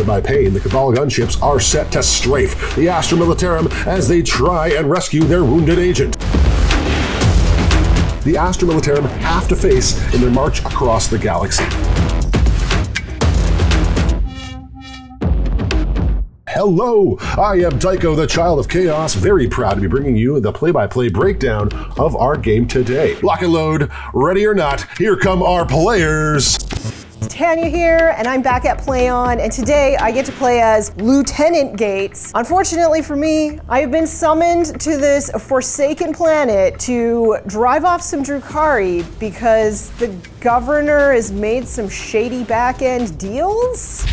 by pain, the Cabal gunships are set to strafe the Astra Militarum as they try and rescue their wounded agent. The Astra Militarum have to face in their march across the galaxy. Hello, I am Tycho, the Child of Chaos, very proud to be bringing you the play-by-play breakdown of our game today. Lock and load, ready or not, here come our players. Tanya here, and I'm back at Play On, and today I get to play as Lieutenant Gates. Unfortunately for me, I have been summoned to this forsaken planet to drive off some Drukhari because the governor has made some shady back-end deals?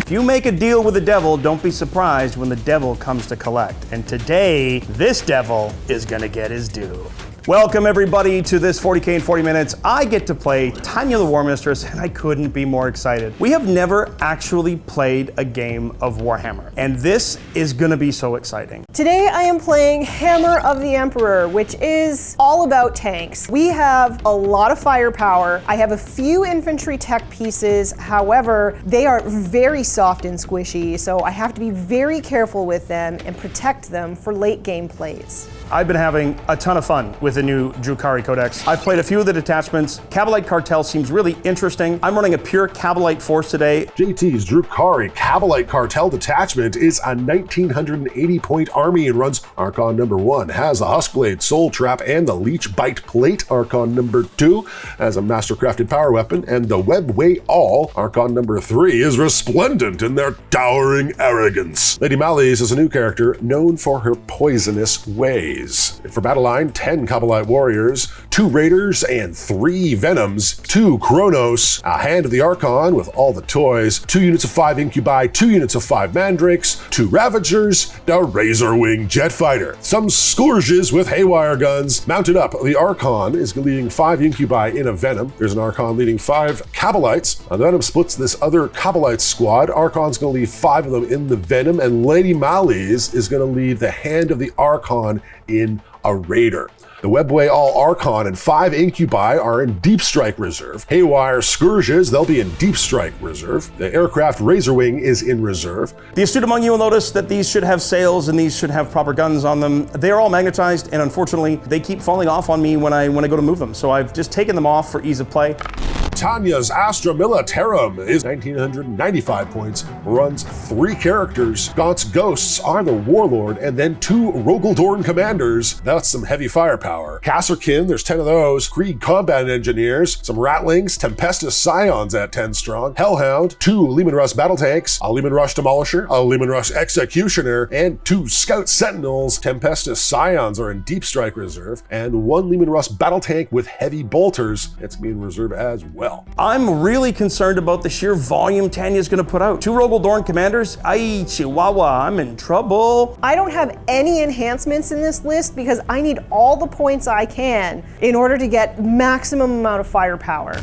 If you make a deal with the devil, don't be surprised when the devil comes to collect. And today, this devil is gonna get his due. Welcome everybody to this 40K in 40 minutes. I get to play Tanya the War Mistress, and I couldn't be more excited. We have never actually played a game of Warhammer, and this is gonna be so exciting. Today I am playing Hammer of the Emperor, which is all about tanks. We have a lot of firepower. I have a few infantry tech pieces, however, they are very soft and squishy, so I have to be very careful with them and protect them for late game plays. I've been having a ton of fun with the new Drukhari Codex. I've played a few of the detachments. Kabalite Cartel seems really interesting. I'm running a pure Kabalite force today. JT's Drukhari Kabalite Cartel detachment is a 1980 point army and runs Archon number 1, has the Huskblade, Soul Trap, and the Leechbite plate. Archon number 2 has a mastercrafted power weapon, and the Webway Awl, Archon number 3, is resplendent in their towering arrogance. Lady Malys is a new character known for her poisonous ways. For BATTLELINE, 10 Kabalite Warriors, 2 Raiders, and 3 Venoms, 2 Cronos, a Hand of the Archon with all the toys, 2 units of 5 Incubi, 2 units of 5 Mandrakes, 2 Ravagers, a Razorwing jet fighter, some Scourges with haywire guns. Mounted up, the Archon is leading 5 Incubi in a Venom. There's an Archon leading 5 Kabalites. The Venom splits this other Kabalite squad. Archon's going to lead 5 of them in the Venom, and Lady Malys is going to lead the Hand of the Archon in a Raider. The Webway Awl Archon and 5 Incubi are in Deep Strike Reserve. Haywire Scourges, they'll be in Deep Strike Reserve. The Aircraft Razorwing is in Reserve. The astute among you will notice that these should have sails and these should have proper guns on them. They are all magnetized, and unfortunately, they keep falling off on me when I go to move them, so I've just taken them off for ease of play. Tanya's Astra Militarum is 1995 points, runs 3 characters. Gaunt's Ghosts are the Warlord, and then 2 Rogaldorn commanders. That's some heavy firepower. Kasserkin, there's 10 of those. Krieg Combat Engineers, some Ratlings, Tempestus Scions at 10 strong. Hellhound, 2 Leman Russ battle tanks, a Leman Rush Demolisher, a Leman Rush Executioner, and 2 Scout Sentinels. Tempestus Scions are in Deep Strike Reserve, and 1 Leman Russ battle tank with heavy bolters. That's me in reserve as well. I'm really concerned about the sheer volume Tanya's gonna put out. 2 Rogaldorn commanders? Ay, Chihuahua, I'm in trouble. I don't have any enhancements in this list because I need all the points I can in order to get maximum amount of firepower.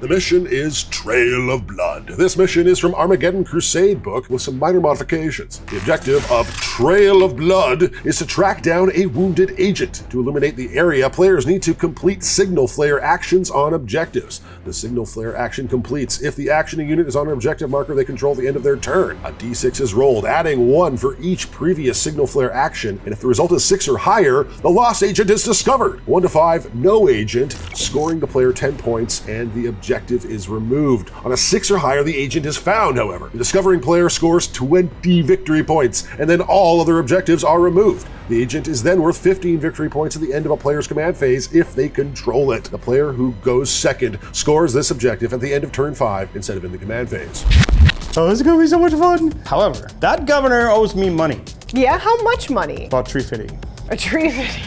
The mission is Trail of Blood. This mission is from Armageddon Crusade book with some minor modifications. The objective of Trail of Blood is to track down a wounded agent. To eliminate the area, players need to complete signal flare actions on objectives. The signal flare action completes if the actioning unit is on an objective marker they control at the end of their turn. A d6 is rolled, adding 1 for each previous signal flare action, and if the result is 6 or higher, the lost agent is discovered. 1 to 5, no agent, scoring the player 10 points, and the objective is removed. On a 6 or higher, the agent is found, however. The discovering player scores 20 victory points, and then all other objectives are removed. The agent is then worth 15 victory points at the end of a player's command phase if they control it. The player who goes second scores this objective at the end of turn 5 instead of in the command phase. Oh, this is gonna be so much fun. However, that governor owes me money. Yeah, how much money? About 350. A tree fitting.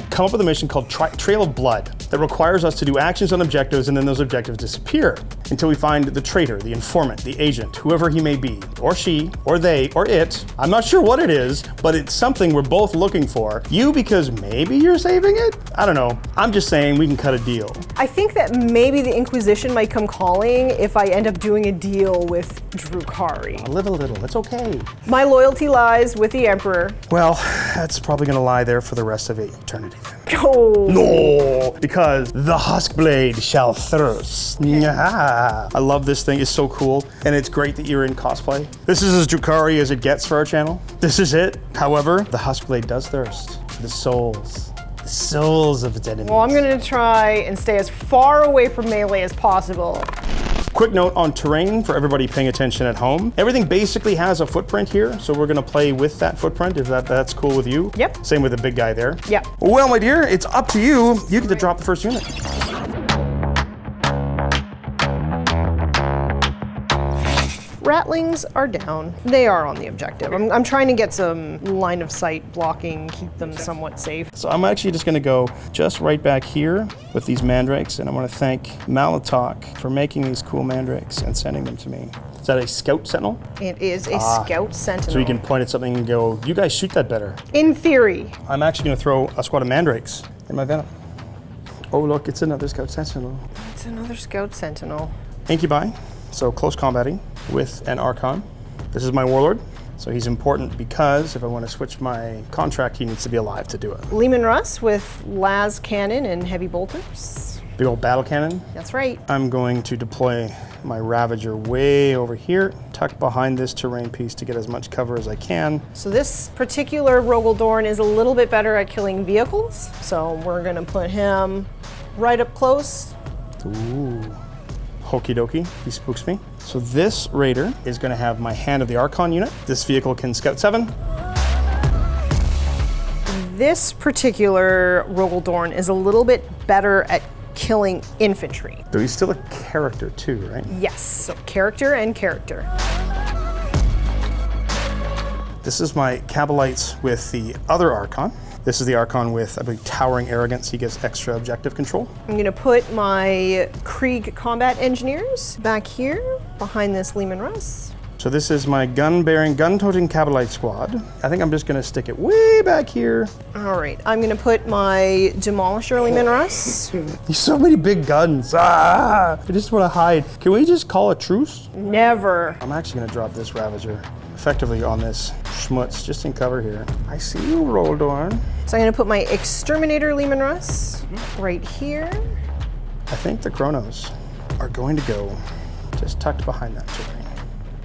Come up with a mission called Trail of Blood that requires us to do actions on objectives, and then those objectives disappear until we find the traitor, the informant, the agent, whoever he may be, or she, or they, or it. I'm not sure what it is, but it's something we're both looking for. You, because maybe you're saving it? I don't know. I'm just saying we can cut a deal. I think that maybe the Inquisition might come calling if I end up doing a deal with Drukhari. I'll live a little, it's okay. My loyalty lies with the Emperor. Well, Well, that's probably gonna lie there for the rest of eternity then. Oh. No, because the Huskblade shall thirst. Yeah. I love this thing, it's so cool. And it's great that you're in cosplay. This is as Drukhari as it gets for our channel. This is it. However, the Huskblade does thirst for the souls. The souls of its enemies. Well, I'm gonna try and stay as far away from melee as possible. Quick note on terrain for everybody paying attention at home. Everything basically has a footprint here, so we're gonna play with that footprint if that's cool with you. Yep. Same with the big guy there. Yep. Well, my dear, it's up to you. You get to drop the first unit. Ratlings are down. They are on the objective. I'm trying to get some line of sight blocking, keep them somewhat safe. So I'm actually just gonna go just right back here with these Mandrakes, and I wanna thank Malys for making these cool Mandrakes and sending them to me. Is that a Scout Sentinel? It is a Scout Sentinel. So you can point at something and go, you guys shoot that better. In theory. I'm actually gonna throw a squad of Mandrakes in my Venom. Oh look, it's another Scout Sentinel. It's another Scout Sentinel. Incubi, so close combating with an Archon. This is my Warlord, so he's important because if I want to switch my contract, he needs to be alive to do it. Leman Russ with las cannon and heavy bolters. Big old battle cannon. That's right. I'm going to deploy my Ravager way over here, tuck behind this terrain piece to get as much cover as I can. So this particular Rogaldorn is a little bit better at killing vehicles, so we're gonna put him right up close. Ooh. Okie dokie, he spooks me. So this Raider is gonna have my Hand of the Archon unit. This vehicle can scout 7. This particular Rogaldorn is a little bit better at killing infantry. So he's still a character too, right? Yes, so character and character. This is my Kabalites with the other Archon. This is the Archon with, I believe, Towering Arrogance. He gets extra objective control. I'm gonna put my Krieg combat engineers back here behind this Leman Russ. So this is my gun-bearing, gun-toting Kabalite squad. I think I'm just gonna stick it way back here. All right, I'm gonna put my Demolisher Leman Russ. There's so many big guns. I just wanna hide. Can we just call a truce? Never. I'm actually gonna drop this Ravager effectively on this schmutz, just in cover here. I see you, Rogaldorn. So I'm gonna put my Exterminator Leman Russ right here. I think the Cronos are going to go just tucked behind that terrain.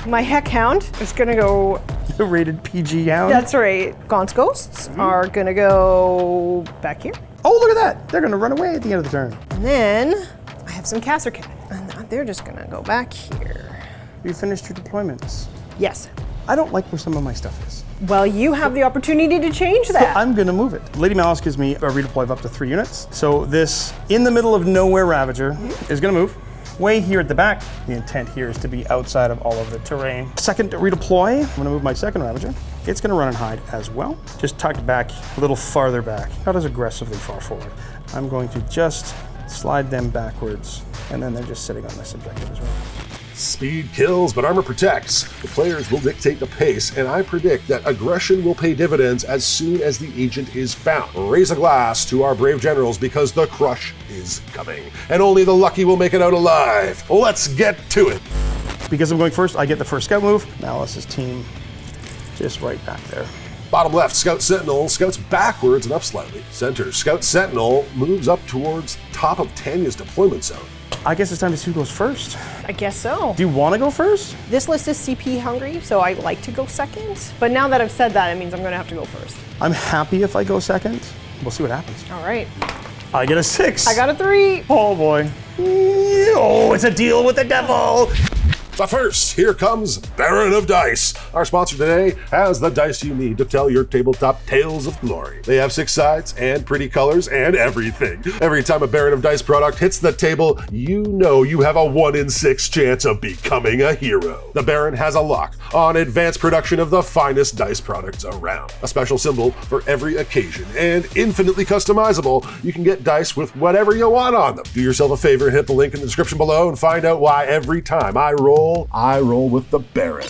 My Heck Hound is gonna go. The rated PG hound. That's right. Gaunt's Ghosts are gonna go back here. Oh, look at that! They're gonna run away at the end of the turn. And then I have some Kasserkat, and they're just gonna go back here. You finished your deployments. Yes. I don't like where some of my stuff is. Well, you have the opportunity to change that. So I'm gonna move it. Lady Malys gives me a redeploy of up to 3 units. So this in the middle of nowhere Ravager is gonna move. Way here at the back. The intent here is to be outside of all of the terrain. Second redeploy, I'm gonna move my second Ravager. It's gonna run and hide as well. Just tucked back, a little farther back. Not as aggressively far forward. I'm going to just slide them backwards, and then they're just sitting on this objective as well. Speed kills, but armor protects. The players will dictate the pace, and I predict that aggression will pay dividends as soon as the agent is found. Raise a glass to our brave generals because the crush is coming, and only the lucky will make it out alive. Let's get to it. Because I'm going first, I get the first scout move. Malys's team just right back there. Bottom left, Scout Sentinel scouts backwards and up slightly. Center, Scout Sentinel moves up towards top of Tanya's deployment zone. I guess it's time to see who goes first. I guess so. Do you want to go first? This list is CP hungry, so I like to go second. But now that I've said that, it means I'm gonna have to go first. I'm happy if I go second. We'll see what happens. All right. I get a 6. I got a 3. Oh boy. Oh, it's a deal with the devil. But first, here comes Baron of Dice. Our sponsor today has the dice you need to tell your tabletop tales of glory. They have 6 sides and pretty colors and everything. Every time a Baron of Dice product hits the table, you know you have a 1 in 6 chance of becoming a hero. The Baron has a lock on advanced production of the finest dice products around. A special symbol for every occasion and infinitely customizable. You can get dice with whatever you want on them. Do yourself a favor and hit the link in the description below and find out why every time I roll with the Baron.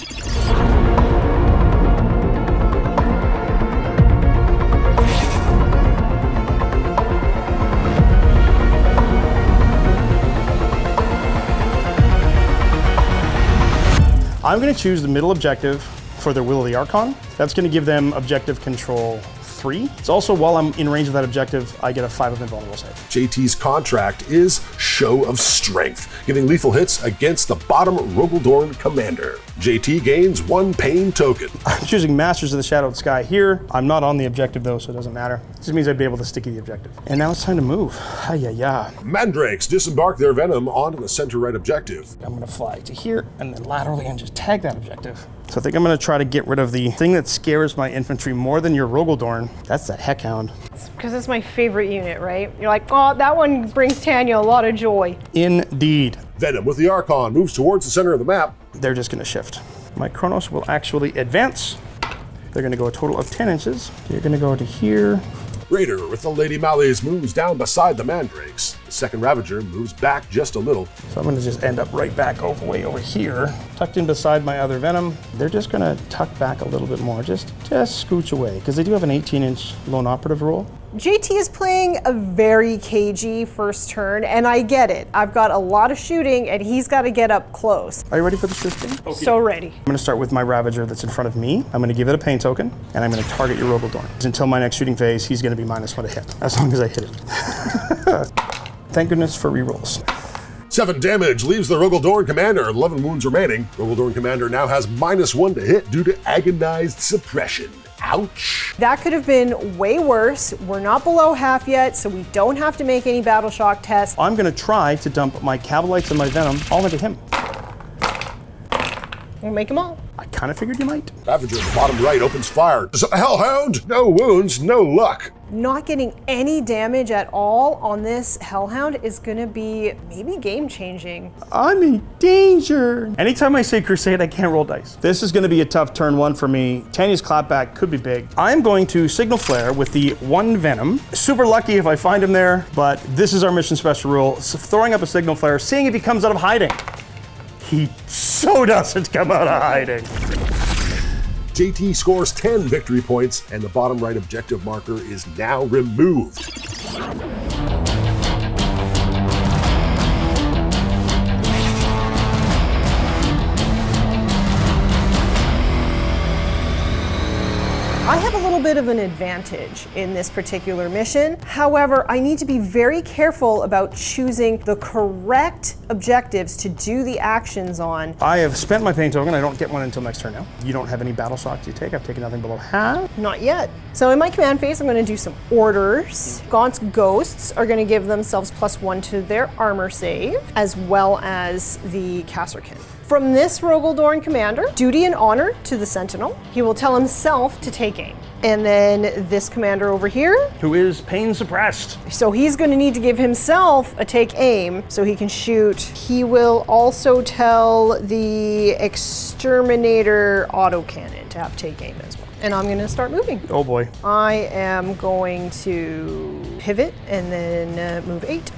I'm going to choose the middle objective for their Will of the Archon. That's going to give them objective control 3. It's also, while I'm in range of that objective, I get a 5 of invulnerable save. JT's contract is Show of Strength, giving lethal hits against the bottom Rogaldorn commander. JT gains 1 pain token. I'm choosing Masters of the Shadowed Sky here. I'm not on the objective though, so it doesn't matter. It just means I'd be able to sticky the objective. And now it's time to move. Hi-ya-ya. Mandrakes disembark their venom onto the center right objective. I'm gonna fly to here and then laterally and just tag that objective. So I think I'm gonna try to get rid of the thing that scares my infantry more than your Rogaldorn. That's that Heckhound. Because it's my favorite unit, right? You're like, oh, that one brings Tanya a lot of joy. Indeed. Venom with the Archon moves towards the center of the map. They're just gonna shift. My Cronos will actually advance. They're gonna go a total of 10 inches. You're gonna go to here. Raider with the Lady Malys moves down beside the Mandrakes. The second Ravager moves back just a little. So I'm gonna just end up right back way over here, tucked in beside my other Venom. They're just gonna tuck back a little bit more, just scooch away, because they do have an 18-inch lone operative rule. JT is playing a very cagey first turn, and I get it. I've got a lot of shooting, and he's got to get up close. Are you ready for this first game? Okay. So ready. I'm gonna start with my Ravager that's in front of me. I'm gonna give it a pain token, and I'm gonna target your Rogaldorn. Until my next shooting phase, he's gonna be -1 to hit, as long as I hit it. Thank goodness for rerolls. 7 damage leaves the Rogaldorn commander, 11 wounds remaining. Rogaldorn commander now has -1 to hit due to agonized suppression. Ouch. That could have been way worse. We're not below half yet, so we don't have to make any battle shock tests. I'm gonna try to dump my Kabalites and my Venom all into him. We'll make them all. I kind of figured you might. Ravager in the bottom right opens fire. Hellhound! No wounds, no luck. Not getting any damage at all on this Hellhound is gonna be maybe game-changing. I'm in danger. Anytime I say Crusade, I can't roll dice. This is gonna be a tough turn 1 for me. Tanya's clapback could be big. I'm going to Signal Flare with the 1 Venom. Super lucky if I find him there, but this is our mission special rule. So throwing up a Signal Flare, seeing if he comes out of hiding. He so doesn't come out of hiding. JT scores 10 victory points, and the bottom right objective marker is now removed. I have a little bit of an advantage in this particular mission. However, I need to be very careful about choosing the correct objectives to do the actions on. I have spent my pain token. I don't get one until next turn now. You don't have any battle shocks you take. I've taken nothing below half. Not yet. So in my command phase, I'm going to do some orders. Gaunt's Ghosts are going to give themselves +1 to their armor save, as well as the Kasserkin. From this Rogaldorn commander, duty and honor to the Sentinel. He will tell himself to take aim. And then this commander over here, who is pain suppressed. so he's going to need to give himself a take aim so he can shoot. He will also tell the Exterminator autocannon to have take aim as well. And I'm going to start moving. Oh boy. I am going to pivot and then move 8.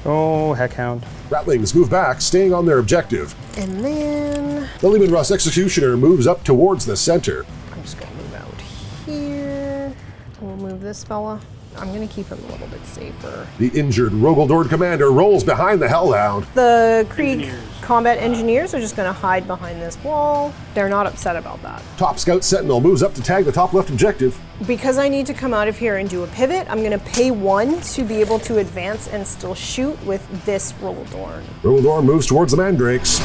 Oh, Heckhound. Ratlings move back, staying on their objective. And then The Lehman Russ Executioner moves up towards the center. I'm just going to move out here. We'll move this fella. I'm going to keep him a little bit safer. The injured Rogaldorn commander rolls behind the Hellhound. The Krieg combat engineers are just going to hide behind this wall. They're not upset about that. Top Scout Sentinel moves up to tag the top left objective. Because I need to come out of here and do a pivot, I'm going to pay 1 to be able to advance and still shoot with this Rogaldorn. Rogaldorn moves towards the Mandrakes.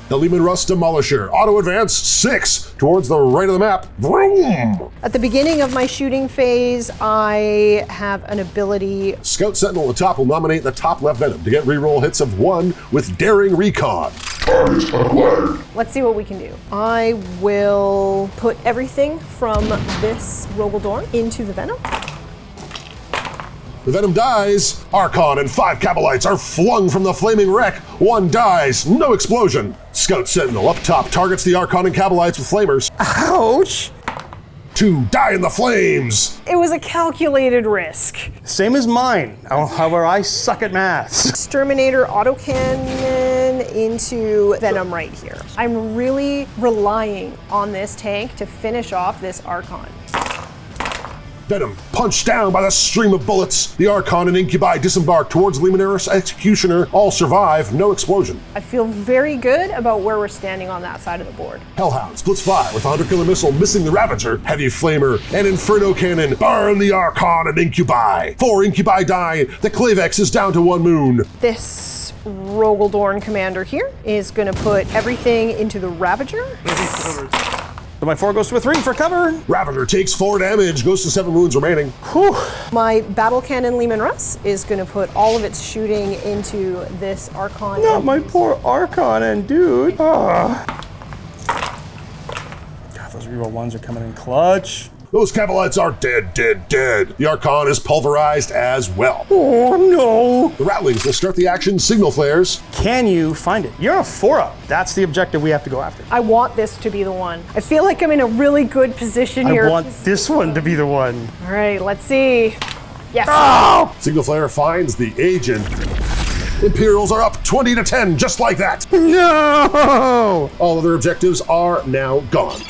The Lehman Russ Demolisher auto advance 6 towards the right of the map. Vroom! At the beginning of my shooting phase, I have an ability. Scout Sentinel at the top will nominate the top left Venom to get reroll hits of 1 with Daring Recon. Let's see what we can do. I will put everything from this Rogaldorn into the Venom. The Venom dies. Archon and 5 Kabalites are flung from the flaming wreck. 1 dies. No explosion. Scout Sentinel up top targets the Archon and Kabalites with flamers. Ouch! 2 die in the flames. It was a calculated risk. Same as mine. However, I suck at maths. Exterminator autocannon into Venom right here. I'm really relying on this tank to finish off this Archon. Venom punched down by the stream of bullets. The Archon and Incubi disembark towards Leechbite Executioner. All survive, no explosion. I feel very good about where we're standing on that side of the board. Hellhound splits fire with a 100-killer missile missing the Ravager. Heavy Flamer and Inferno Cannon burn the Archon and Incubi. 4 Incubi die. The Clavex is down to 1 moon. This Rogaldorn commander here is going to put everything into the Ravager. So my 4 goes to a 3 for cover. Ravager takes 4 damage, goes to 7 wounds remaining. Whew. My battle cannon Leman Russ is going to put all of its shooting into this Archon. Not my poor Archon and dude. God, those reroll 1s are coming in clutch. Those Kabalites are dead. The Archon is pulverized as well. Oh no. The Rattlings will start the action signal flares. Can you find it? You're a 4-up. That's the objective we have to go after. I want this to be the one. I feel like I'm in a really good position here. I want this one to be the one. All right, let's see. Yes. Oh! Signal flare finds the agent. Imperials are up 20-10, just like that. No! All other objectives are now gone.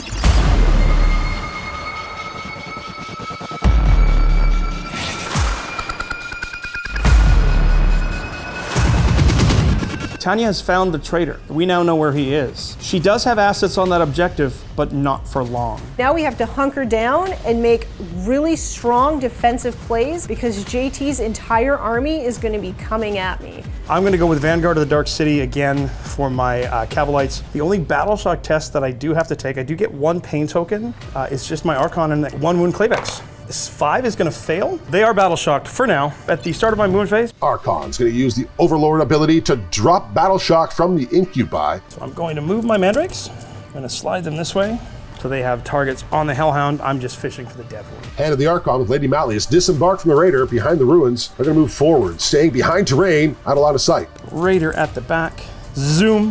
Tanya has found the traitor. We now know where he is. She does have assets on that objective, but not for long. Now we have to hunker down and make really strong defensive plays because JT's entire army is going to be coming at me. I'm going to go with Vanguard of the Dark City again for my Kabalites. The only battle shock test that I do have to take, I do get 1 pain token. It's just my Archon and 1 wound Clavex. This 5 is going to fail. They are battle shocked for now. At the start of my moon phase, Archon's going to use the Overlord ability to drop battle shock from the Incubi. so I'm going to move my Mandrakes. I'm going to slide them this way. So they have targets on the Hellhound. I'm just fishing for the devil. Hand of the Archon with Lady Malys disembark from the Raider behind the ruins. They're going to move forward, staying behind terrain, out of line of sight. Raider at the back. Zoom.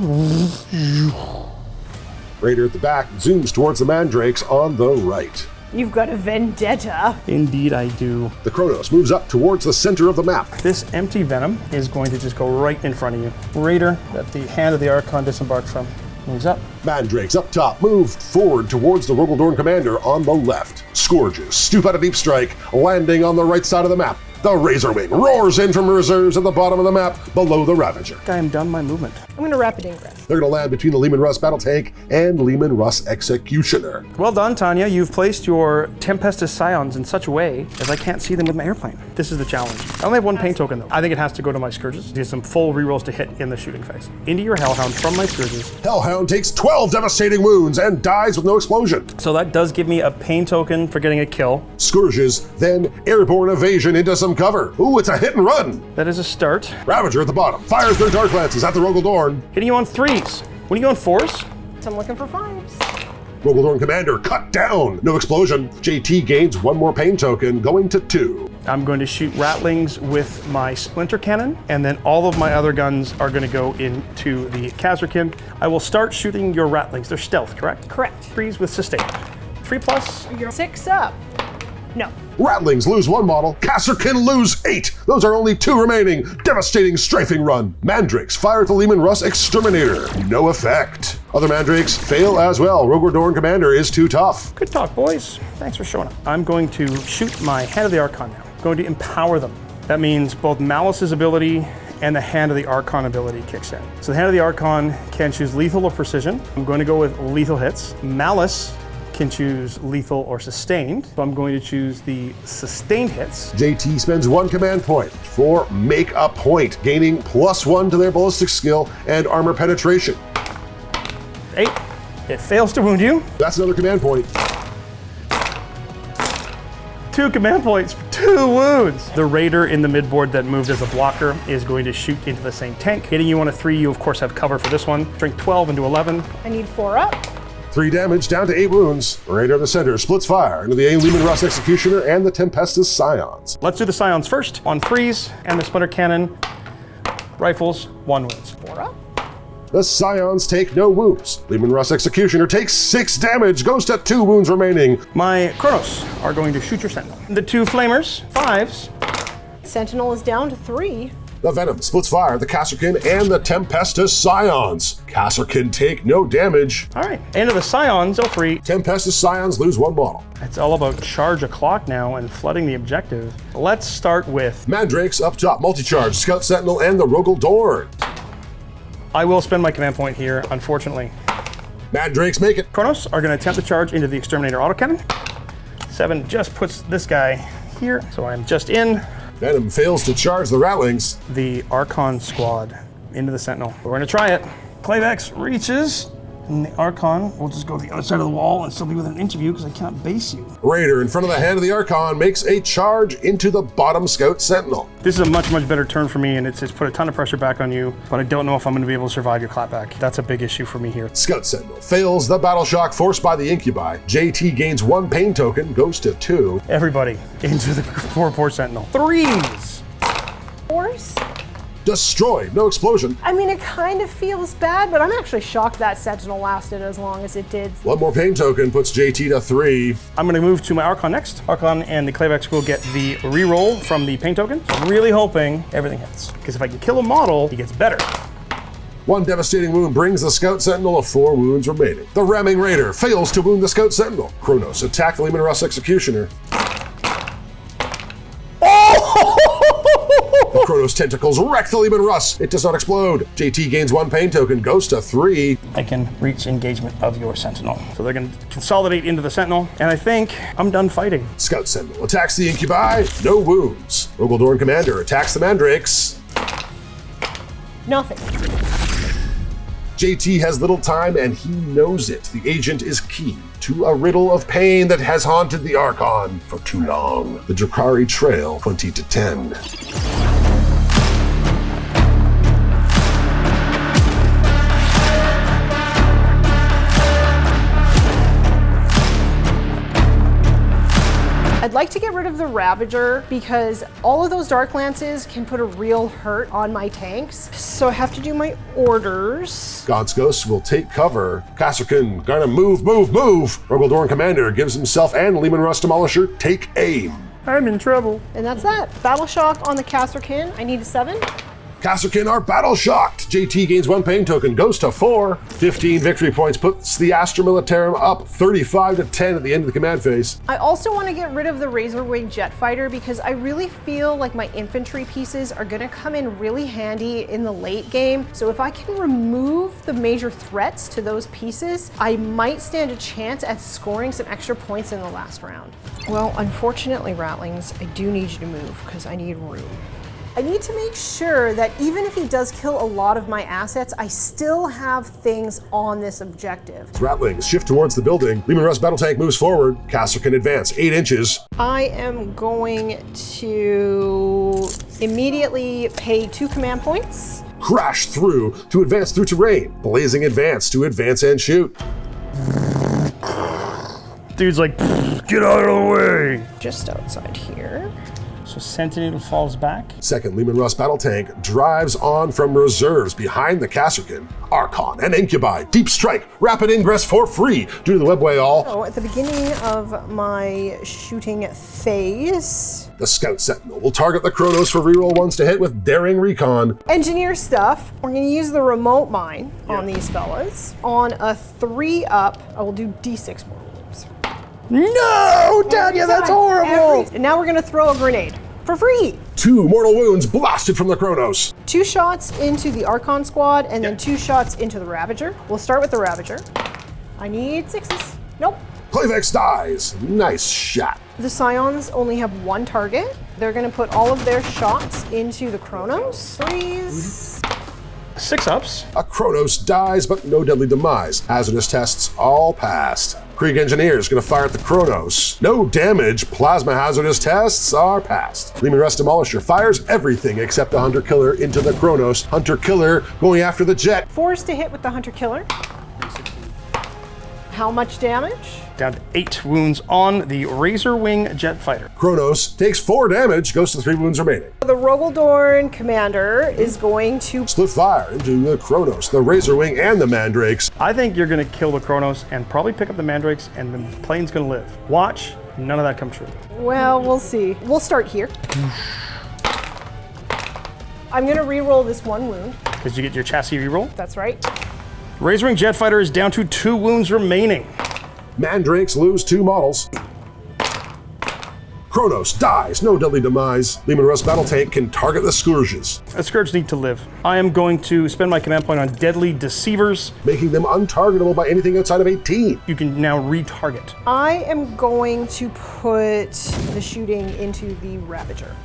Raider at the back zooms towards the Mandrakes on the right. You've got a vendetta. Indeed I do. The Cronos moves up towards the center of the map. This empty Venom is going to just go right in front of you. Raider that the hand of the Archon disembarked from moves up. Mandrakes up top move forward towards the Rogaldorn commander on the left. Scourges stoop out a deep strike, landing on the right side of the map. The Razorwing roars in from reserves at the bottom of the map below the Ravager. I am done my movement. I'm going to rapid ingress. They're going to land between the Leman Russ battle tank and Leman Russ Executioner. Well done, Tanya. You've placed your Tempestus Scions in such a way as I can't see them with my airplane. This is the challenge. I only have 1 pain token though. I think it has to go to my Scourges. Do some full rerolls to hit in the shooting phase. Into your Hellhound from my Scourges. Hellhound takes 12 devastating wounds and dies with no explosion. So that does give me a pain token for getting a kill. Scourges then airborne evasion into some cover. Ooh, it's a hit and run. That is a start. Ravager at the bottom fires their dark lances at the Rogaldorn. Hitting you on 3s. When you go on 4s? So I'm looking for 5s. Rogaldorn commander cut down. No explosion. JT gains 1 more pain token, going to 2. I'm going to shoot Rattlings with my Splinter Cannon, and then all of my other guns are going to go into the Kazrakin. I will start shooting your Rattlings. They're stealth, correct? Correct. 3s with sustain. 3+. You're 6 up. No. Rattlings lose 1 model. Kazrakin lose 8. Those are only 2 remaining. Devastating strafing run. Mandrakes fire at the Leman Russ Exterminator. No effect. Other Mandrakes fail as well. Rogaldorn commander is too tough. Good talk, boys. Thanks for showing up. I'm going to shoot my Hand of the Archon now. I'm going to empower them. That means both Malys's ability and the Hand of the Archon ability kicks in. So the Hand of the Archon can choose lethal or precision. I'm going to go with lethal hits. Malys can choose lethal or sustained. So I'm going to choose the sustained hits. JT spends 1 command point for make a point, gaining +1 to their ballistic skill and armor penetration. 8. It fails to wound you. That's another command point. 2 command points for 2 wounds. The Raider in the midboard that moved as a blocker is going to shoot into the same tank. Hitting you on a 3, you of course have cover for this one. Strength 12 into 11. I need 4 up. 3 damage down to 8 wounds. Raider of the center splits fire into the Leman Russ Executioner and the Tempestus Scions. Let's do the Scions first. On 3s and the Splinter Cannon. Rifles, 1 wounds. 4 up. The Scions take no wounds. Leman Russ Executioner takes 6 damage, goes to 2 wounds remaining. My Cronos are going to shoot your Sentinel. The 2 Flamers, 5s. Sentinel is down to 3. The Venom splits fire the Kasserkin and the Tempestus Scions. Kasserkin take no damage. All right, into the Scions, still free. Tempestus Scions lose 1 model. It's all about charge o'clock now and flooding the objective. Let's start with... Mandrakes up top, multi-charge, Scout Sentinel, and the Rogel Dorn. I will spend my command point here, unfortunately. Mandrakes make it. Cronos are going to attempt to charge into the Exterminator autocannon. 7 just puts this guy here, so I'm just in. Venom fails to charge the Rattlings. The Archon squad into the Sentinel. We're going to try it. Clavex reaches, and the Archon will just go to the other side of the wall and still be within an inch of you because I cannot base you. Raider in front of the hand of the Archon makes a charge into the bottom Scout Sentinel. This is a much, much better turn for me, and it's put a ton of pressure back on you, but I don't know if I'm going to be able to survive your clapback. That's a big issue for me here. Scout Sentinel fails the battle shock forced by the Incubi. JT gains 1 pain token, goes to 2. Everybody into the poor Sentinel. 3s! 4s? Destroyed, no explosion. I mean, it kind of feels bad, but I'm actually shocked that Sentinel lasted as long as it did. 1 more pain token puts JT to 3. I'm going to move to my Archon next. Archon and the Clavex will get the reroll from the pain token. So I'm really hoping everything hits, because if I can kill a model, he gets better. 1 devastating wound brings the Scout Sentinel to 4 wounds remaining. The ramming Raider fails to wound the Scout Sentinel. Kronos attack the Leman Russ Executioner. The Kronos tentacles wreck the Leman Russ. It does not explode. JT gains 1 pain token, goes to 3. I can reach engagement of your Sentinel. So they're going to consolidate into the Sentinel, and I think I'm done fighting. Scout Sentinel attacks the Incubi, no wounds. Rogel Dorn Commander attacks the Mandrakes. Nothing. JT has little time and he knows it. The agent is key to a riddle of pain that has haunted the Archon for too long. The Drukhari trail 20-10. I'd like to get rid of the Ravager because all of those Dark Lances can put a real hurt on my tanks. So I have to do my orders. God's Ghost will take cover. Kasserkin gonna move. Rogel Dorn Commander gives himself and Leman Russ Demolisher take aim. I'm in trouble. And that's that. Battle Shock on the Kasserkin. I need a 7. Kasserkin are battle shocked. JT gains 1 pain token, goes to 4. 15 victory points puts the Astra Militarum up 35-10 at the end of the command phase. I also want to get rid of the Razorwing Jet Fighter because I really feel like my infantry pieces are going to come in really handy in the late game. So if I can remove the major threats to those pieces, I might stand a chance at scoring some extra points in the last round. Well, unfortunately, Rattlings, I do need you to move because I need room. I need to make sure that even if he does kill a lot of my assets, I still have things on this objective. Rattlings shift towards the building. Leman Russ battle tank moves forward. Kasserkin advance 8 inches. I am going to immediately pay 2 command points. Crash through to advance through terrain. Blazing advance to advance and shoot. Dude's like, get out of the way. Just outside here. So Sentinel falls back. Second Leman Russ battle tank drives on from reserves behind the Kasserkin. Archon and Incubi, deep strike, rapid ingress for free due to the Webway Awl. So at the beginning of my shooting phase, the Scout Sentinel will target the Cronos for reroll 1s to hit with daring recon. Engineer stuff. We're going to use the remote mine on these fellas. On a 3-up, I will do D6 more wounds. No, Tanya, that's horrible. And now we're gonna throw a grenade for free. 2 mortal wounds blasted from the Cronos. 2 shots into the Archon squad and then 2 shots into the Ravager. We'll start with the Ravager. I need 6s. Nope. Clavex dies. Nice shot. The Scions only have 1 target. They're gonna put all of their shots into the Cronos. 3s. 6-ups. A Cronos dies, but no deadly demise. Hazardous tests all passed. Krieg Engineers gonna fire at the Cronos. No damage. Plasma hazardous tests are passed. Leman Russ Demolisher fires everything except the Hunter Killer into the Cronos. Hunter Killer going after the jet. 4s to hit with the Hunter Killer. How much damage? Down to 8 wounds on the Razorwing Jet Fighter. Kronos takes 4 damage, goes to 3 wounds remaining. The Rogel Dorn Commander is going to split fire into the Kronos, the Razorwing, and the Mandrakes. I think you're going to kill the Kronos and probably pick up the Mandrakes, and the plane's going to live. Watch, none of that come true. Well, we'll see. We'll start here. I'm gonna re-roll this 1 wound. Because you get your chassis reroll. That's right. Razorwing Jet Fighter is down to 2 wounds remaining. Mandrakes lose 2 models. Cronos dies, no deadly demise. Leman Russ Battle Tank can target the Scourges, The Scourge need to live. I am going to spend my command point on Deadly Deceivers. making them untargetable by anything outside of 18. You can now retarget. I am going to put the shooting into the Ravager.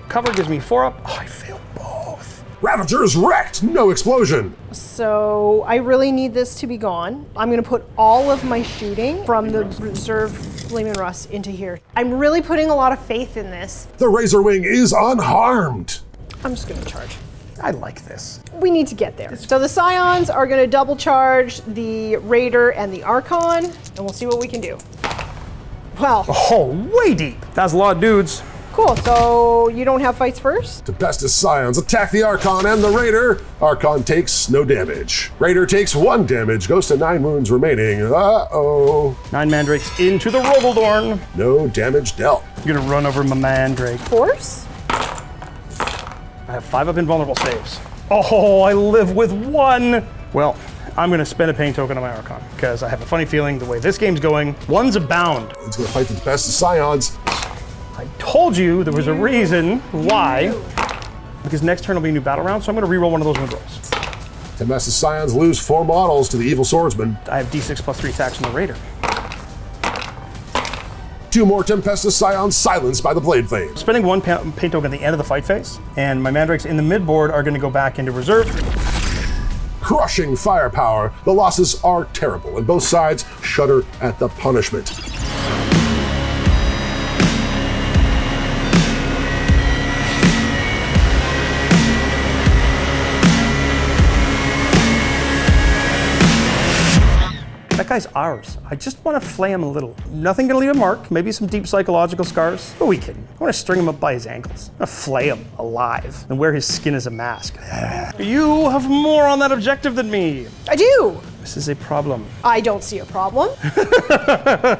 Cover gives me 4 up. Oh, I failed both. Ravager is wrecked, no explosion. So I really need this to be gone. I'm gonna put all of my shooting from the reserve Leman Russ into here. I'm really putting a lot of faith in this. The Razorwing is unharmed. I'm just gonna charge. I like this. We need to get there. So the Scions are gonna double charge the Raider and the Archon, and we'll see what we can do. Well, Oh, way deep. That's a lot of dudes. cool, so you don't have fights first? Tempestus Scions attack the Archon and the Raider. Archon takes no damage. Raider takes 1 damage, goes to 9 wounds remaining. Uh-oh. 9 Mandrakes into the Rogaldorn. No damage dealt. I'm gonna run over my Mandrake. Force? I have 5 up invulnerable saves. Oh, I live with 1. Well, I'm gonna spend a pain token on my Archon, because I have a funny feeling the way this game's going, 1's a bound. It's gonna fight the Tempestus Scions. I told you there was a reason why. Because next turn will be a new battle round, so I'm gonna reroll one of those wind rolls. Tempestus Scions lose 4 models to the Evil Swordsman. I have D6 plus 3 attacks from the Raider. 2 more Tempestus Scions silenced by the Blade Flame. Spending 1 pain token at the end of the fight phase, and my Mandrakes in the midboard are gonna go back into reserve. Crushing firepower. The losses are terrible, and both sides shudder at the punishment. That guy's ours. I just want to flay him a little. Nothing gonna leave a mark, maybe some deep psychological scars. Who are we kidding? I want to string him up by his ankles. I want to flay him alive and wear his skin as a mask. You have more on that objective than me. I do! This is a problem. I don't see a problem.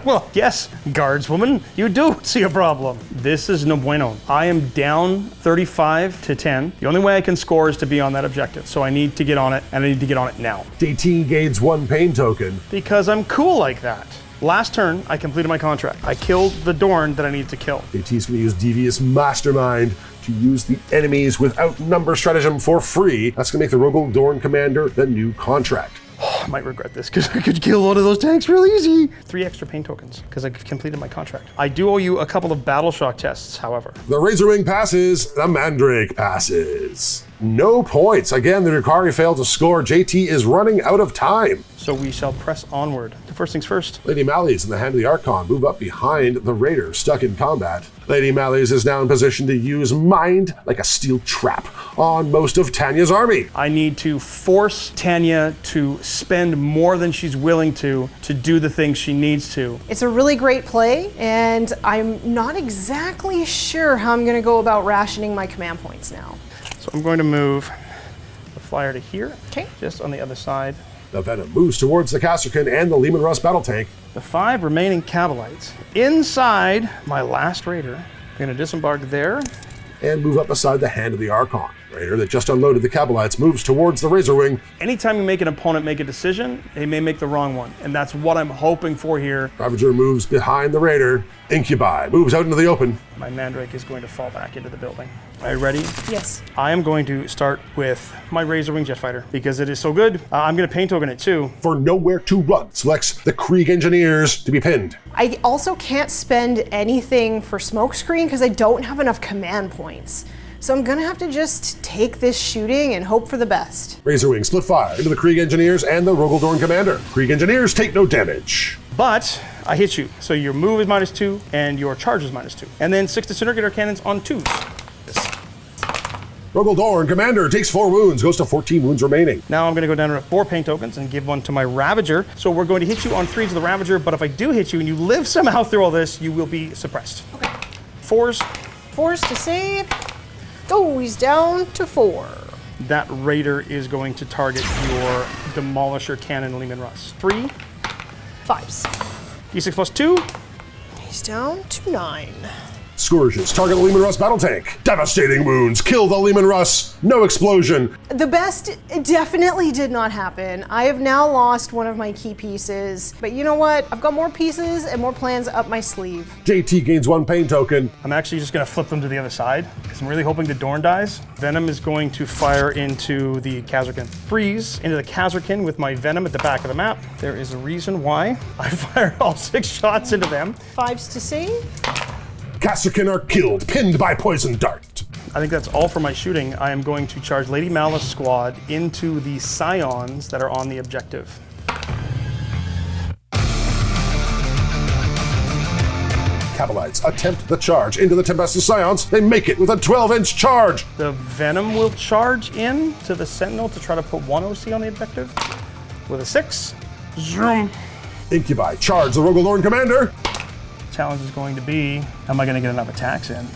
Well, yes, guardswoman, you do see a problem. This is no bueno. I am down 35 to 10. The only way I can score is to be on that objective. So I need to get on it, and I need to get on it now. DT gains 1 pain token. Because I'm cool like that. Last turn, I completed my contract. I killed the Dorn that I need to kill. DT's gonna use Devious Mastermind to use the enemies without number stratagem for free. That's gonna make the Rogaldorn commander the new contract. I might regret this because I could kill one of those tanks real easy. 3 extra pain tokens because I completed my contract. I do owe you a couple of battle shock tests, however. The Razorwing passes, the Mandrake passes. No points. Again, the Drukhari failed to score. JT is running out of time. So we shall press onward. The first things first. Lady Malys in the hand of the Archon move up behind the Raider stuck in combat. Lady Malys is now in position to use Mind like a steel trap on most of Tanya's army. I need to force Tanya to spend more than she's willing to do the things she needs to. It's a really great play, and I'm not exactly sure how I'm gonna go about rationing my command points now. So I'm going to move the flyer to here, Okay. just on the other side. The Venom moves towards the Casterkin and the Leman Russ battle tank. The 5 remaining Kabalites inside my last Raider. I'm going to disembark there. And move up beside the hand of the Archon. Raider that just unloaded the Kabalites moves towards the Razorwing. Anytime you make an opponent make a decision, they may make the wrong one. And that's what I'm hoping for here. Ravager moves behind the Raider. Incubi moves out into the open. My Mandrake is going to fall back into the building. Are you ready? Yes. I am going to start with my Razorwing Jet Fighter because it is so good. I'm going to pain token it too. For nowhere to run, selects the Krieg Engineers to be pinned. I also can't spend anything for smokescreen because I don't have enough command points. So I'm gonna have to just take this shooting and hope for the best. Razorwing split fire into the Krieg Engineers and the Rogaldorn commander. Krieg Engineers take no damage. But I hit you. So your move is -2 and your charge is -2. And then 6 disintegrator cannons on 2s. Rogaldorn commander takes 4 wounds, goes to 14 wounds remaining. Now I'm going to go down to 4 pain tokens and give one to my Ravager. So we're going to hit you on 3s of the Ravager, but if I do hit you and you live somehow through all this, you will be suppressed. Okay. 4s. 4s to save. Oh, he's down to 4. That Raider is going to target your Demolisher Cannon Leman Russ. 3. 5s. D6 plus 2. He's down to 9. Scourges target the Leman Russ battle tank. Devastating wounds kill the Leman Russ. No explosion. The best definitely did not happen. I have now lost one of my key pieces, but you know what? I've got more pieces and more plans up my sleeve. JT gains 1 pain token. I'm actually just gonna flip them to the other side because I'm really hoping the Dorn dies. Venom is going to fire into the Kazarkin. Freeze into the Kazarkin with my Venom at the back of the map. There is a reason why I fired all 6 shots into them. 5s to save. Kazarkin are killed, pinned by poison dart. I think that's all for my shooting. I am going to charge Lady Malys squad into the Scions that are on the objective. Kabalites attempt the charge into the Tempestus Scions. They make it with a 12-inch charge. The Venom will charge in to the Sentinel to try to put 1 OC on the objective with a 6. Zoom. Incubi charge the Rogaldorn commander. Challenge is going to be, am I going to get enough attacks in?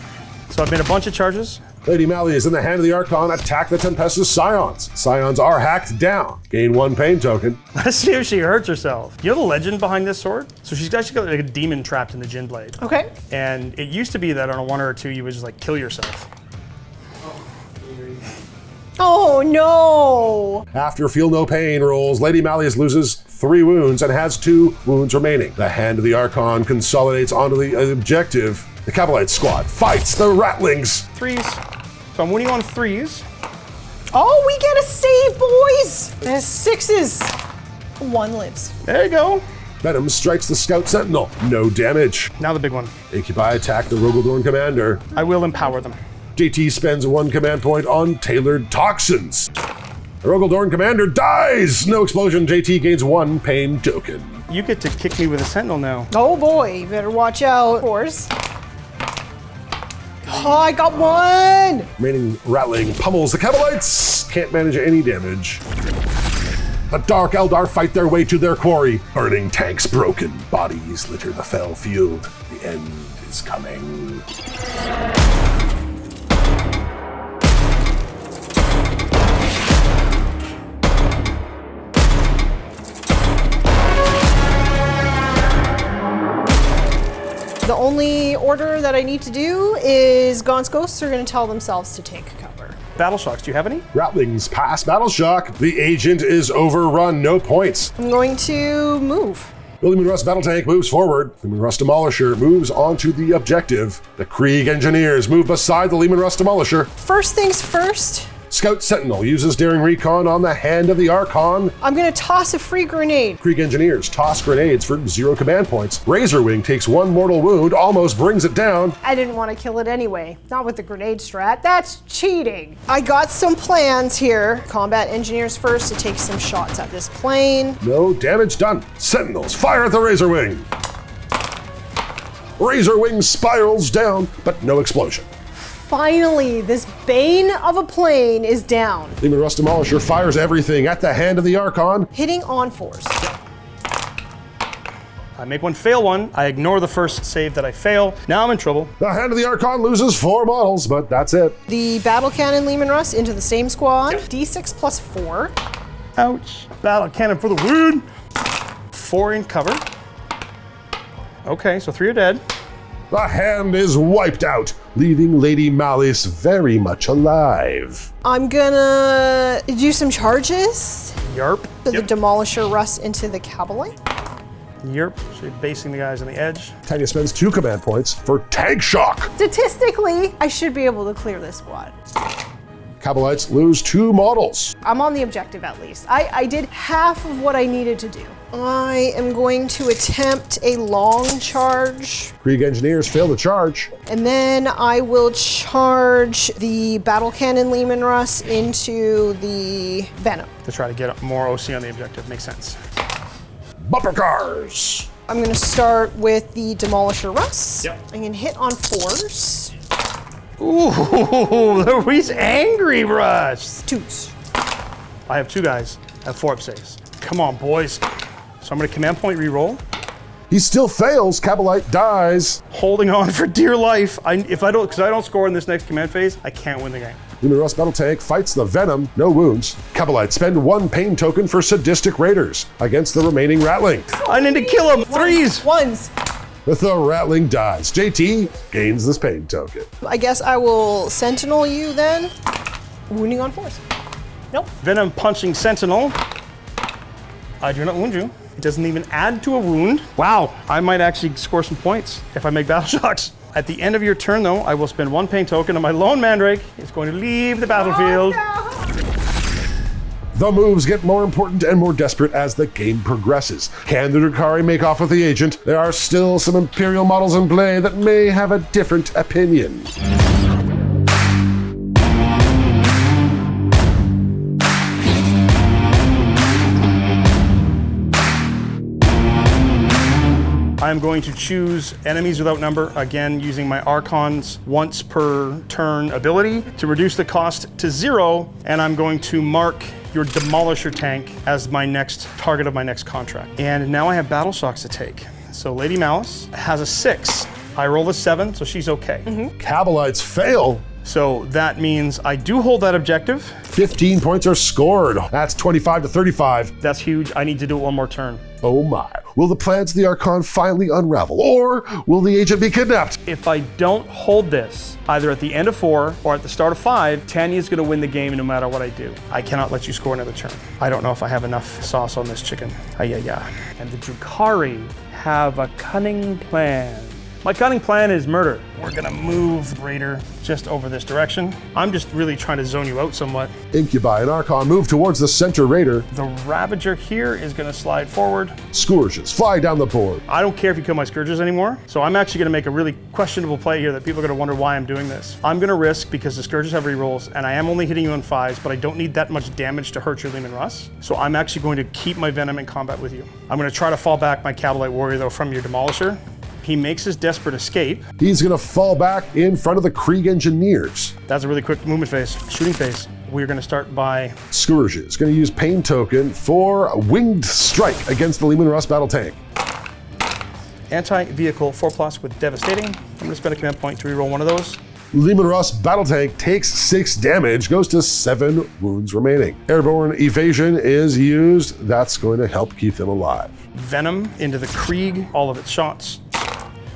So I've made a bunch of charges. Lady Malys in the hand of the Archon attack the Tempestus Scions. Scions are hacked down. Gain 1 pain token. Let's see if she hurts herself. You know the legend behind this sword? So she's actually got like a demon trapped in the Jin blade. Okay. And it used to be that on a 1 or a 2 you would just like kill yourself. Oh no! After feel no pain rolls, Lady Malys loses 3 wounds and has 2 wounds remaining. The hand of the Archon consolidates onto the objective. The Kabalite squad fights the Ratlings. 3s. So I'm winning on 3s. Oh, we get a save, boys! And 6s. 1 lives. There you go. Venom strikes the Scout Sentinel. No damage. Now the big one. Incubi attack the Rogaldorn commander. I will empower them. JT spends 1 command point on tailored toxins. The Rogaldorn commander dies! No explosion. JT gains 1 pain token. You get to kick me with a Sentinel now. Oh boy, you better watch out. Of course. Oh, I got 1! Remaining Ratling pummels the Kabalites. Can't manage any damage. The Dark Eldar fight their way to their quarry. Burning tanks broken. Bodies litter the fell field. The end is coming. The only order that I need to do is Gaunt's Ghosts are going to tell themselves to take cover. Battle shocks, do you have any? Ratlings pass battle shock. The agent is overrun. No points. I'm going to move. The Leman Russ battle tank moves forward. Leman Russ Demolisher moves onto the objective. The Krieg Engineers move beside the Leman Russ Demolisher. First things first. Scout Sentinel uses Daring Recon on the hand of the Archon. I'm going to toss a free grenade. Krieg Engineers toss grenades for 0 command points. Razorwing takes 1 mortal wound, almost brings it down. I didn't want to kill it anyway. Not with the grenade strat. That's cheating. I got some plans here. Combat Engineers first to take some shots at this plane. No damage done. Sentinels fire at the Razorwing. Razorwing spirals down, but no explosion. Finally, this bane of a plane is down. Leman Russ Demolisher fires everything at the hand of the Archon. Hitting on force. I make 1 fail 1. I ignore the first save that I fail. Now I'm in trouble. The hand of the Archon loses 4 models, but that's it. The Battle Cannon Leman Russ into the same squad. D6 plus 4. Ouch. Battle cannon for the win. 4 in cover. Okay, so 3 are dead. The hand is wiped out, leaving Lady Malys very much alive. I'm gonna do some charges. Yarp. So the Demolisher Russ into the Kabalite. Yarp. So you're basing the guys on the edge. Tanya spends 2 command points for Tank Shock. Statistically, I should be able to clear this squad. Kabalites lose 2 models. I'm on the objective at least. I did half of what I needed to do. I am going to attempt a long charge. Krieg Engineers fail the charge. And then I will charge the Battle Cannon Leman Russ into the Venom. To try to get more OC on the objective. Makes sense. Bumper cars. I'm gonna start with the Demolisher Russ. Yep. I'm gonna hit on 4s. Ooh, he's angry, Russ. 2s. I have 2 guys. I have 4 up saves. Come on, boys. So I'm gonna command point reroll. He still fails. Kabalite dies. Holding on for dear life. Because I don't score in this next command phase, I can't win the game. Leman Russ battle tank fights the Venom. No wounds. Kabalites spend 1 pain token for Sadistic Raiders against the remaining Ratling. I need to kill him. 3s. 1s. with the rattling dice. JT gains this pain token. I guess I will Sentinel you then. Wounding on force. Nope. Venom punching Sentinel. I do not wound you. It doesn't even add to a wound. Wow, I might actually score some points if I make battle shocks. At the end of your turn though, I will spend 1 pain token and my lone Mandrake is going to leave the battlefield. Oh, no. The moves get more important and more desperate as the game progresses. Can the Drukhari make off with the agent? There are still some Imperial models in play that may have a different opinion. I'm going to choose enemies without number, again using my Archon's once per turn ability to reduce the cost to 0, and I'm going to mark your Demolisher tank as my next target of my next contract. And now I have battle shocks to take. So Lady Malys has a 6. I roll a 7, so she's okay. Kabalites fail. So that means I do hold that objective. 15 points are scored. That's 25 to 35. That's huge. I need to do it one more turn. Oh my. Will the plans of the Archon finally unravel, or will the agent be kidnapped? If I don't hold this, either at the end of 4 or at the start of 5, Tanya's gonna win the game no matter what I do. I cannot let you score another turn. I don't know if I have enough sauce on this chicken. Yeah. And the Drukhari have a cunning plan. My cunning plan is murder. We're gonna move Raider just over this direction. I'm just really trying to zone you out somewhat. Incubi and Archon move towards the center Raider. The Ravager here is gonna slide forward. Scourges fly down the board. I don't care if you kill my Scourges anymore, so I'm actually gonna make a really questionable play here that people are gonna wonder why I'm doing this. I'm gonna risk, because the Scourges have rerolls, and I am only hitting you on 5s, but I don't need that much damage to hurt your Leman Russ, so I'm actually going to keep my Venom in combat with you. I'm gonna try to fall back my Kabalite Warrior, though, from your Demolisher. He makes his desperate escape. He's gonna fall back in front of the Krieg Engineers. That's a really quick movement phase, shooting phase. We're gonna start by... Scourges gonna use pain token for a winged strike against the Leman Russ battle tank. Anti-vehicle 4+ with devastating. I'm gonna spend a command point to reroll one of those. Leman Russ battle tank takes 6 damage, goes to 7 wounds remaining. Airborne evasion is used. That's going to help keep them alive. Venom into the Krieg, all of its shots.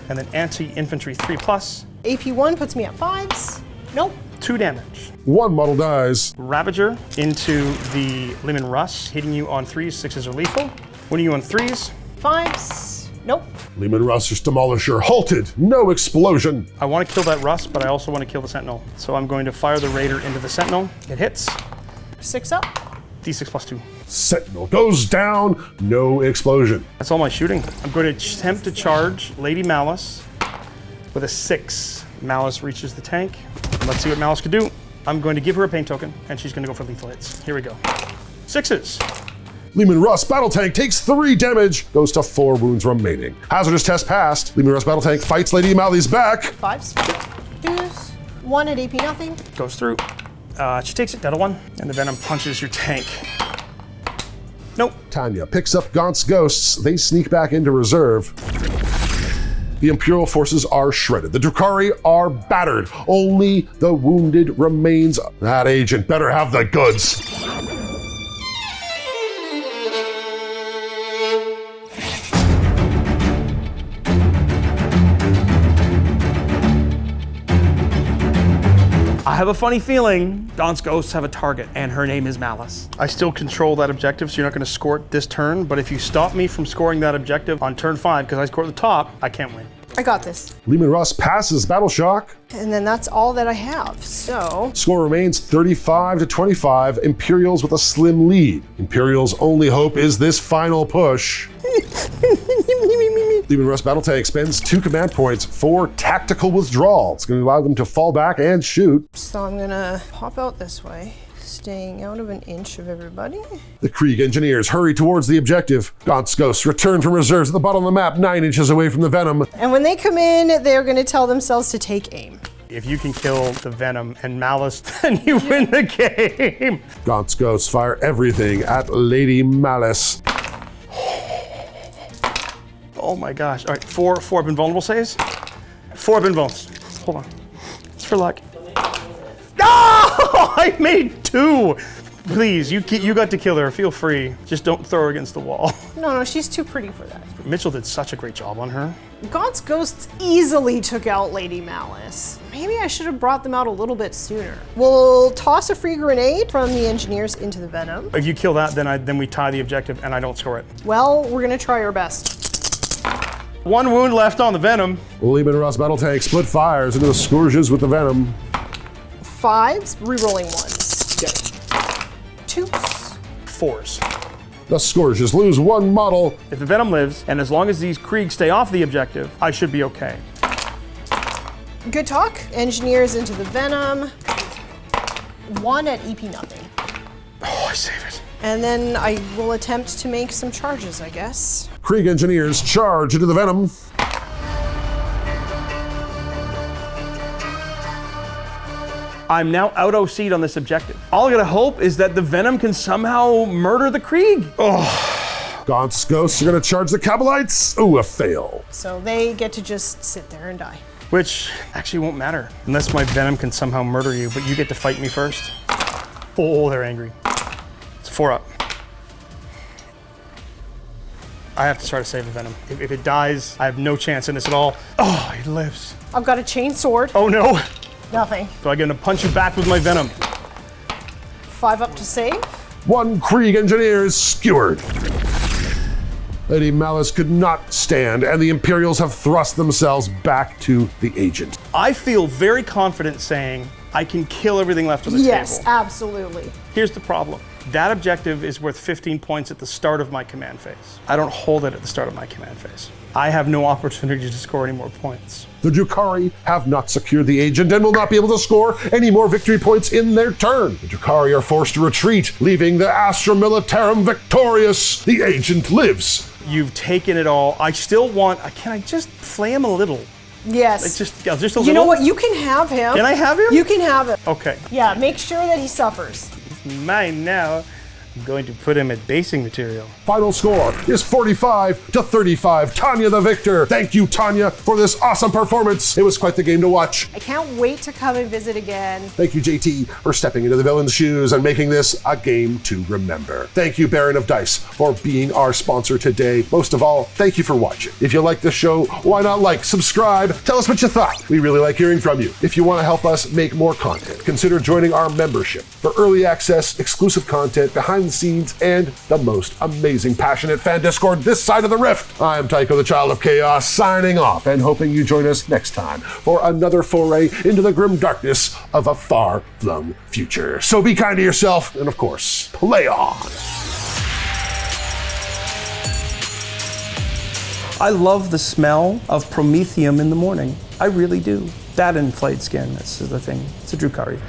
And then anti-infantry 3+. AP1 puts me at 5s. Nope. 2 damage. 1 model dies. Ravager into the Leman Russ, hitting you on 3s, 6s are lethal. Winning you on 3s. 5s. Nope. Leman Russ's Demolisher halted. No explosion. I want to kill that Russ, but I also want to kill the Sentinel. So I'm going to fire the Raider into the Sentinel. It hits. 6 up. D6+2. Sentinel goes down. No explosion. That's all my shooting. I'm going to attempt to charge Lady Malys with a 6. Malys reaches the tank. Let's see what Malys can do. I'm going to give her a pain token, and she's going to go for lethal hits. Here we go. 6s. Leman Russ battle tank takes 3 damage, goes to 4 wounds remaining. Hazardous test passed. Leman Russ battle tank fights Lady Malys back. 5s. 2s. 1 at AP nothing. Goes through. She takes it, dead 1, and the Venom punches your tank. Nope. Tanya picks up Gaunt's ghosts. They sneak back into reserve. The Imperial forces are shredded. The Drukhari are battered. Only the wounded remains. That agent better have the goods. I have a funny feeling Gaunt's ghosts have a target, and her name is Malys. I still control that objective, so you're not going to score it this turn, but if you stop me from scoring that objective on turn 5, because I score at the top, I can't win. I got this. Leman Russ passes battle shock. And then that's all that I have, so... Score remains 35 to 25. Imperials with a slim lead. Imperials' only hope is this final push. Leman Russ battle tank spends 2 command points for tactical withdrawal. It's going to allow them to fall back and shoot. So I'm gonna pop out this way, staying out of an inch of everybody. The Krieg Engineers hurry towards the objective. Gaunt's ghosts return from reserves at the bottom of the map, 9 inches away from the Venom. And when they come in, they're gonna tell themselves to take aim. If you can kill the Venom and Malys, then you win the game. Gaunt's ghosts fire everything at Lady Malys. Oh my gosh. All right, 4 have been vulnerable saves. 4 have been vulnerable. Hold on. It's for luck. Oh, I made 2. Please, you got to kill her. Feel free. Just don't throw her against the wall. No, she's too pretty for that. Mitchell did such a great job on her. God's Ghosts easily took out Lady Malys. Maybe I should have brought them out a little bit sooner. We'll toss a free grenade from the engineers into the Venom. If you kill that, then we tie the objective and I don't score it. Well, we're gonna try our best. 1 wound left on the Venom. Lehman Ross battle tank split fires into the Scourges with the Venom. 5s, re-rolling 1s. Yep. 2s. 4s. The Scourges lose 1 model. If the Venom lives, and as long as these Kriegs stay off the objective, I should be okay. Good talk. Engineers into the Venom. 1 at EP nothing. Oh, I save it. And then I will attempt to make some charges, I guess. Krieg engineers charge into the Venom. I'm now out OC'd on this objective. All I gotta hope is that the Venom can somehow murder the Krieg. Oh. Gaunt's ghosts are gonna charge the Kabalites. Ooh, a fail. So they get to just sit there and die. Which actually won't matter, unless my Venom can somehow murder you, but you get to fight me first. Oh, they're angry. It's 4 up. I have to try to save the Venom. If it dies, I have no chance in this at all. Oh, it lives. I've got a chain sword. Oh no. Nothing. So I'm gonna punch you back with my Venom. 5 up to save. 1 Krieg engineer is skewered. Lady Malys could not stand, and the Imperials have thrust themselves back to the agent. I feel very confident saying I can kill everything left on the Yes, table. absolutely. Here's the problem. That objective is worth 15 points at the start of my command phase. I don't hold it at the start of my command phase. I have no opportunity to score any more points. The Drukhari have not secured the agent and will not be able to score any more victory points in their turn. The Drukhari are forced to retreat, leaving the Astra Militarum victorious. The agent lives. You've taken it all. I still want, can I just flay him a little? Yes. It's just a little. You know what? You can have him. Can I have him? You can have him. Okay. Yeah, make sure that he suffers. Mine now. I'm going to put him at basing material. Final score is 45-35. Tanya the victor. Thank you, Tanya, for this awesome performance. It was quite the game to watch. I can't wait to come and visit again. Thank you, JT, for stepping into the villain's shoes and making this a game to remember. Thank you, Baron of Dice, for being our sponsor today. Most of all, thank you for watching. If you like this show, why not like, subscribe, tell us what you thought. We really like hearing from you. If you want to help us make more content, consider joining our membership for early access, exclusive content, behind the scenes, and the most amazing passionate fan Discord this side of the rift. I'm Tycho, the Child of Chaos, signing off and hoping you join us next time for another foray into the grim darkness of a far-flung future. So be kind to yourself, and of course, play on. I love the smell of Promethium in the morning. I really do. That and flayed skin, that's the thing. It's a Drukhari thing.